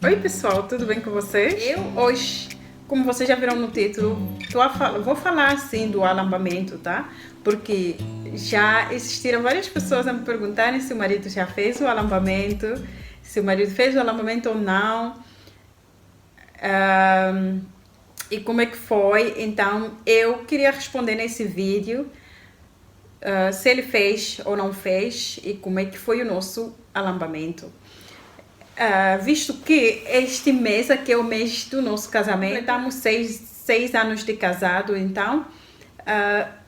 Oi pessoal, tudo bem com vocês? Eu hoje, como vocês já viram no título, vou falar assim do alambamento, tá? Porque já existiram várias pessoas a me perguntarem se o marido já fez o alambamento, se o marido fez o alambamento ou não, e como é que foi. Então eu queria responder nesse vídeo se ele fez ou não fez e como é que foi o nosso alambamento. Visto que este mês aqui é o mês do nosso casamento, estamos seis anos de casado, então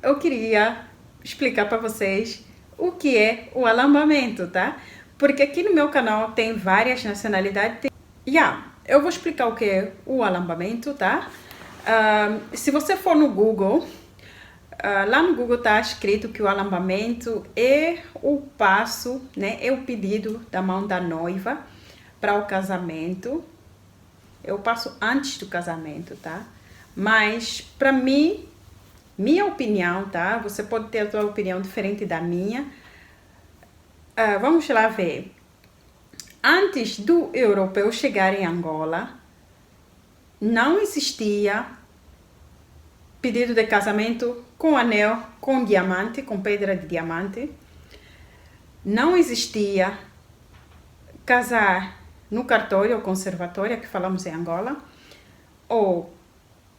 eu queria explicar para vocês o que é o alambamento, tá? Porque aqui no meu canal tem várias nacionalidades. Eu vou explicar o que é o alambamento, tá? Se você for no Google, lá no Google está escrito que o alambamento é o passo, né? É o pedido da mão da noiva para o casamento. Eu passo antes do casamento, tá? Mas para mim, minha opinião, tá? Você pode ter a sua opinião diferente da minha. Vamos lá ver. Antes do europeu chegar em Angola, não existia pedido de casamento com anel, com diamante, com pedra de diamante. Não existia casar no cartório ou conservatória, que falamos em Angola, ou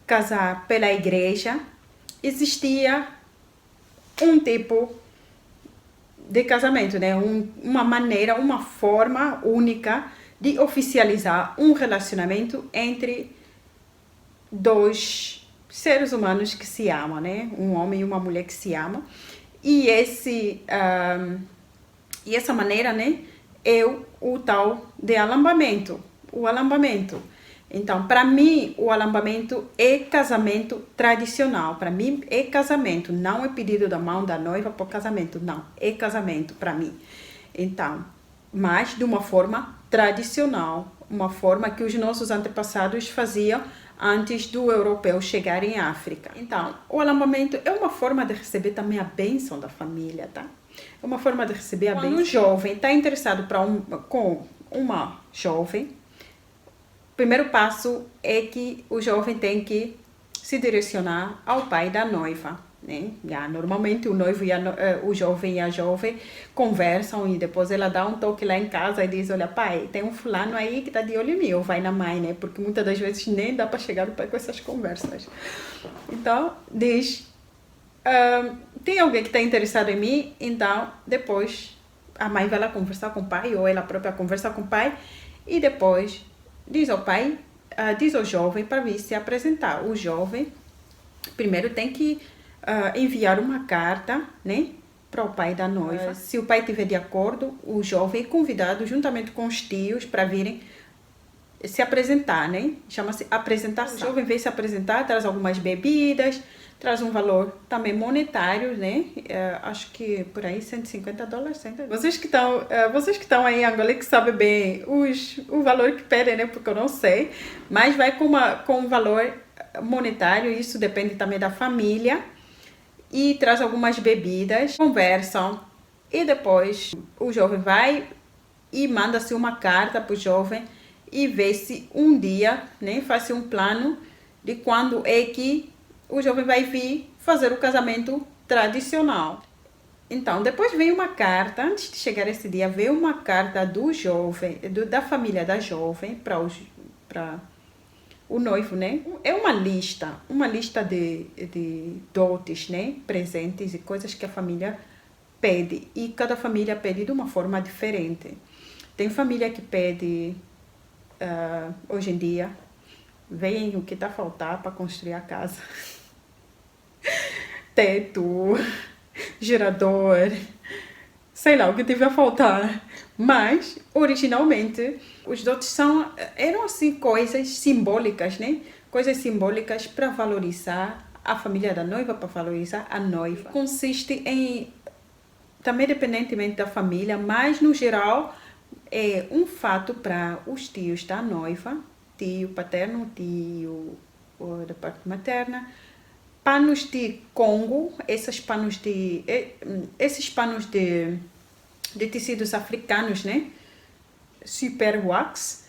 casar pela igreja. Existia um tipo de casamento, né? Uma maneira, uma forma única de oficializar um relacionamento entre dois seres humanos que se amam, né? Um homem e uma mulher que se amam. E essa maneira, né? É o tal de alambamento. O alambamento. Então, para mim, o alambamento é casamento tradicional. Para mim, é casamento. Não é pedido da mão da noiva para o casamento. Não, é casamento para mim. Então, mas de uma forma tradicional. Uma forma que os nossos antepassados faziam antes do europeu chegar em África. Então, o alambamento é uma forma de receber também a bênção da família, tá? É uma forma de receber a bênção. Quando um jovem está interessado com uma jovem, o primeiro passo é que o jovem tem que se direcionar ao pai da noiva, né? Normalmente o noivo o jovem e a jovem conversam e depois ela dá um toque lá em casa e diz: olha, pai, tem um fulano aí que está de olho em mim, ou vai na mãe, né? Porque muitas das vezes nem dá para chegar no pai com essas conversas. Então diz: tem alguém que está interessado em mim. Então depois a mãe vai lá conversar com o pai, ou ela própria conversa com o pai, e depois diz ao pai, diz ao jovem para vir se apresentar. O jovem primeiro tem que enviar uma carta, né, para o pai da noiva. Se o pai estiver de acordo, o jovem é convidado juntamente com os tios para virem se apresentar, né? Chama-se apresentação. O jovem vem se apresentar, traz algumas bebidas, traz um valor também monetário, né? Acho que por aí $150. Vocês que estão aí em Angola que sabem bem o valor que pedem, né? Porque eu não sei, mas vai com um valor monetário. Isso depende também da família. E traz algumas bebidas, conversam e depois o jovem vai e manda-se uma carta para o jovem e vê-se um dia, né? Faz-se um plano de quando é que o jovem vai vir fazer o casamento tradicional. Então, depois vem uma carta, antes de chegar esse dia, vem uma carta do jovem, da família da jovem para o noivo, né? É uma lista de dotes, né? Presentes e coisas que a família pede. E cada família pede de uma forma diferente. Tem família que pede, hoje em dia, vem o que está a faltar para construir a casa. Teto, gerador, sei lá, o que tiver a faltar. Mas, originalmente, os dotes eram assim coisas simbólicas, né? Coisas simbólicas para valorizar a família da noiva, para valorizar a noiva. Consiste em, também dependentemente da família, mas no geral é um fato para os tios da noiva, tio paterno, tio da parte materna, panos de Congo, esses panos de tecidos africanos, né? Super wax,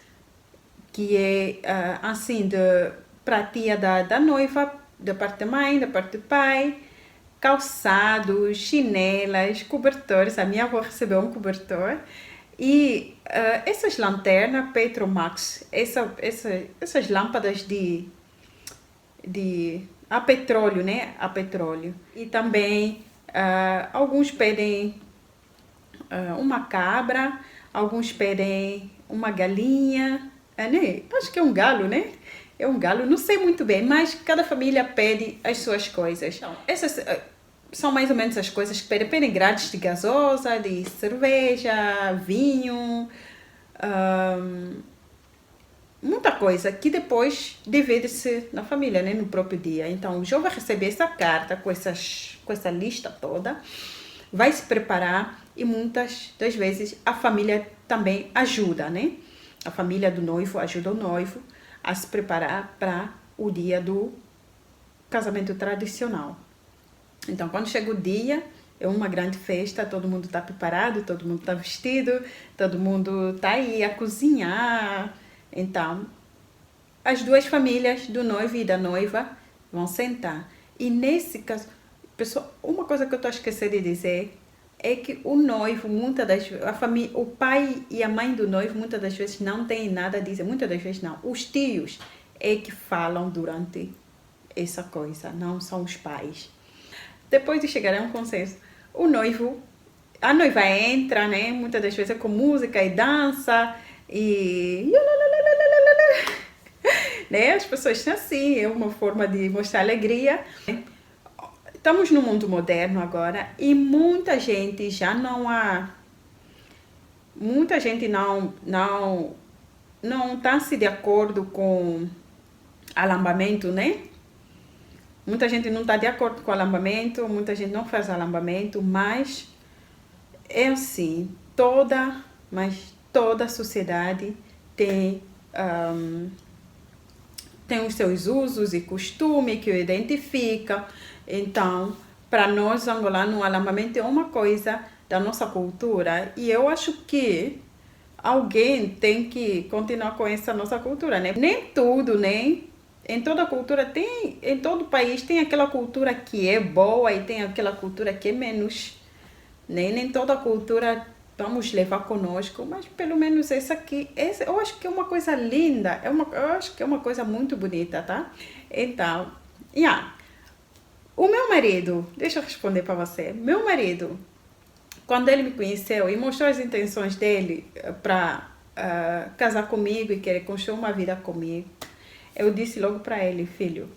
que é assim, para a tia da noiva, da parte da mãe, da parte do pai, calçados, chinelas, cobertores. A minha avó recebeu um cobertor. E essas lanternas Petromax, essas lâmpadas a petróleo, né? A petróleo. E também alguns pedem uma cabra, alguns pedem uma galinha, né? Acho que é um galo, né? É um galo, não sei muito bem, mas cada família pede as suas coisas. Então, essas são mais ou menos as coisas que pedem. Pedem grades de gasosa, de cerveja, vinho, muita coisa que depois divide-se na família, né? No próprio dia. Então, o João vai receber essa carta com essa lista toda, vai se preparar e muitas das vezes a família também ajuda, né? A família do noivo ajuda o noivo a se preparar para o dia do casamento tradicional. Então, quando chega o dia, é uma grande festa, todo mundo está preparado, todo mundo está vestido, todo mundo está aí a cozinhar. Então, as duas famílias do noivo e da noiva vão sentar. E nesse caso, pessoal, uma coisa que eu estou a esquecer de dizer é que o noivo, muitas das vezes, a família, o pai e a mãe do noivo, muitas das vezes não tem nada a dizer. Muitas das vezes não. Os tios é que falam durante essa coisa, não são os pais. Depois de chegar a um consenso, a noiva entra, né? Muitas das vezes é com música e dança e né? As pessoas têm assim, é uma forma de mostrar alegria. Estamos no mundo moderno agora e muita gente não está se de acordo com alambamento, né? Muita gente não está de acordo com o alambamento, muita gente não faz alambamento, mas é assim, toda a sociedade tem os seus usos e costumes que o identificam. Então, para nós angolanos, o alambamento é uma coisa da nossa cultura e eu acho que alguém tem que continuar com essa nossa cultura, né? Nem tudo, né? Em toda cultura tem, em todo país tem aquela cultura que é boa e tem aquela cultura que é menos, né? Nem toda cultura vamos levar conosco, mas pelo menos essa aqui, eu acho que é uma coisa linda, eu acho que é uma coisa muito bonita, tá? Então, o meu marido, deixa eu responder para você, meu marido, quando ele me conheceu e mostrou as intenções dele para casar comigo e querer construir uma vida comigo, eu disse logo para ele, filho,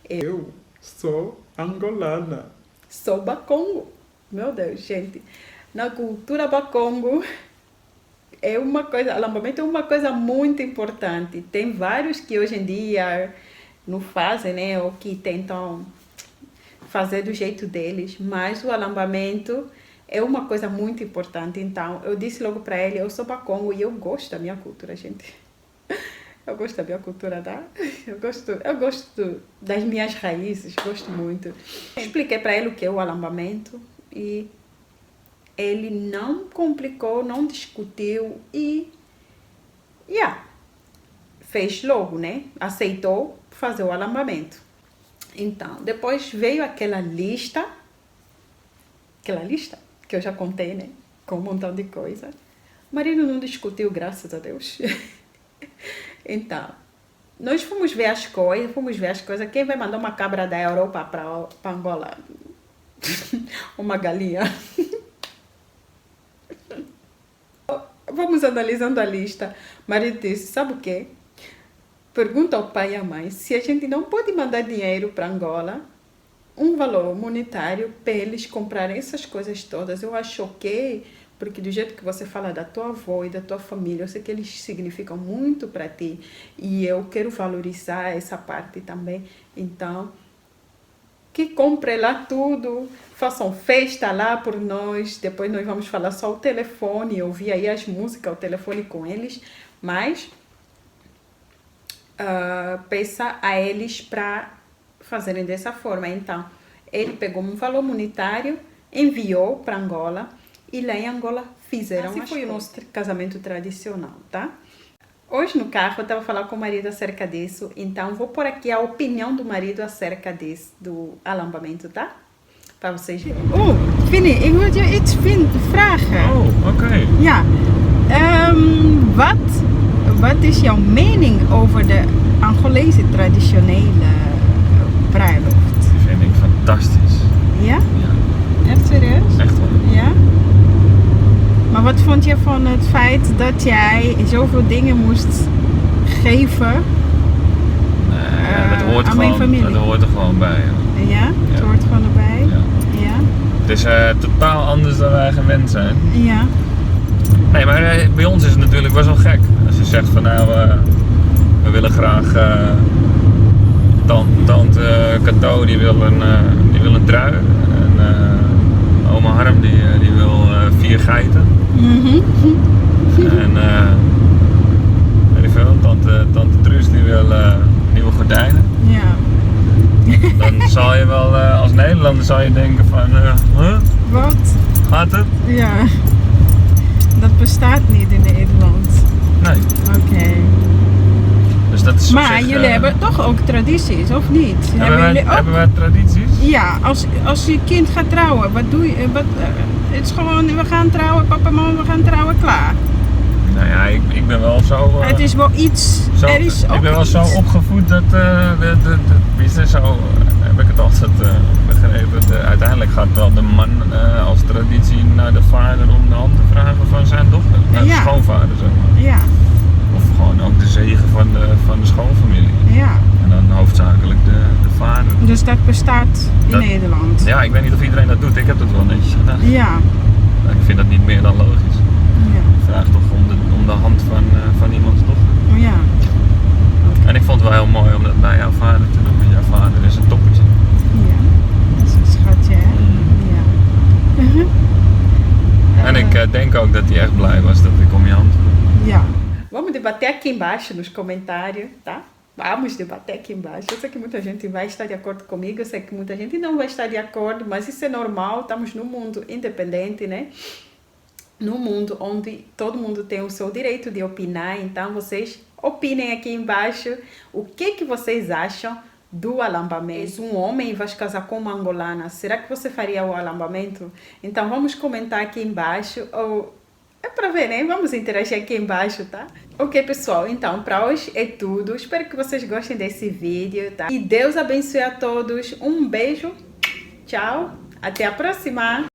eu sou angolana. Sou bakongo. Meu Deus, gente. Na cultura bakongo, alambamento é uma coisa muito importante. Tem vários que hoje em dia não fazem, né? Ou que tentam fazer do jeito deles, mas o alambamento é uma coisa muito importante. Então, eu disse logo para ele, eu sou bakongo e eu gosto da minha cultura, gente. Eu gosto da minha cultura, tá? Eu gosto das minhas raízes, gosto muito. Expliquei para ele o que é o alambamento e ele não complicou, não discutiu e fez logo, né? Aceitou fazer o alambamento. Então, depois veio aquela lista que eu já contei, né? Com um montão de coisa. O marido não discutiu, graças a Deus. Então, nós fomos ver as coisas. Quem vai mandar uma cabra da Europa para Angola? Uma galinha. Vamos analisando a lista. O marido disse, sabe o quê? Pergunta ao pai e à mãe se a gente não pode mandar dinheiro para Angola, um valor monetário para eles comprarem essas coisas todas. Eu acho ok, porque do jeito que você fala da tua avó e da tua família, eu sei que eles significam muito para ti e eu quero valorizar essa parte também. Então, que compre lá tudo, façam festa lá por nós, depois nós vamos falar só o telefone, eu ouvi aí as músicas, o telefone com eles, mas peça a eles para fazerem dessa forma. Então, ele pegou um valor monetário, enviou para Angola e lá em Angola fizeram. Assim foi o nosso casamento tradicional, tá? Hoje no carro eu estava falando com o marido acerca disso, então vou pôr aqui a opinião do marido acerca do alambamento, tá? Para vocês verem. Oh, Vinnie, ik wil je iets vragen. Oh, oké. Ja, wat is jouw mening over de Angolese traditionele bruiloft? Die vind ik fantastisch. Ja? Ja, Echt serieus? echt wel. Ja? Maar wat vond je van het feit dat jij zoveel dingen moest geven Nee, dat hoort aan mijn gewoon, familie? dat hoort er gewoon bij. Ja. Ja? Het Ja. hoort gewoon erbij? Ja. Ja? Het is totaal anders dan wij gewend zijn. Ja. Nee, maar bij ons is het natuurlijk best wel gek. Als je zegt van nou, we willen graag tante Cato die wil een trui. En oma Harm die wil 4 geiten. Mhm. En weet ik veel, tante Truus die wil nieuwe gordijnen. Ja. Dan zal je wel als Nederlander zal je denken van, huh? Wat? Gaat het? Ja. Dat bestaat niet in Nederland. Nee. Oké. Dus dat is op Maar zich, jullie hebben toch ook tradities, of niet? hebben wij tradities? Ja, als je kind gaat trouwen, wat doe je? Het is gewoon, we gaan trouwen, papa en mama, we gaan trouwen, klaar. Nou ja, ik ben wel zo... Het is wel iets, er is ook ik ben wel iets. zo opgevoed dat zo heb ik het altijd begrepen. Uiteindelijk gaat wel de man als traditie naar de vader om de hand te vragen van zijn dochter. Naar de Ja. schoonvader, zeg maar. Ja, Of gewoon ook de zegen van de schoonfamilie. ja. En dan hoofdzakelijk de vader. Dus dat bestaat in Dat- Nederland. Ja, ik weet niet of iedereen dat doet. Ik heb dat wel netjes gedaan. Ja. Maar ik vind dat niet meer dan logisch. Ja. Je vraagt toch om de hand van iemands dochter. Ja. En ik vond het wel heel mooi om dat bij jouw vader te doen. Want jouw vader is een toppertje. Ja. Dat is een schatje, hè? Ja. En ik denk ook dat hij echt blij was dat ik om je hand vroeg. Ja. Vamos debater aqui embaixo nos comentários, tá? Vamos debater aqui embaixo. Eu sei que muita gente vai estar de acordo comigo, eu sei que muita gente não vai estar de acordo, mas isso é normal, estamos num mundo independente, né? Num mundo onde todo mundo tem o seu direito de opinar, então vocês opinem aqui embaixo o que vocês acham do alambamento. Se um homem vai casar com uma angolana, será que você faria o alambamento? Então vamos comentar aqui embaixo, ou é para ver, né? Vamos interagir aqui embaixo, tá? Ok, pessoal, então para hoje é tudo. Espero que vocês gostem desse vídeo, tá? E Deus abençoe a todos. Um beijo, tchau, até a próxima!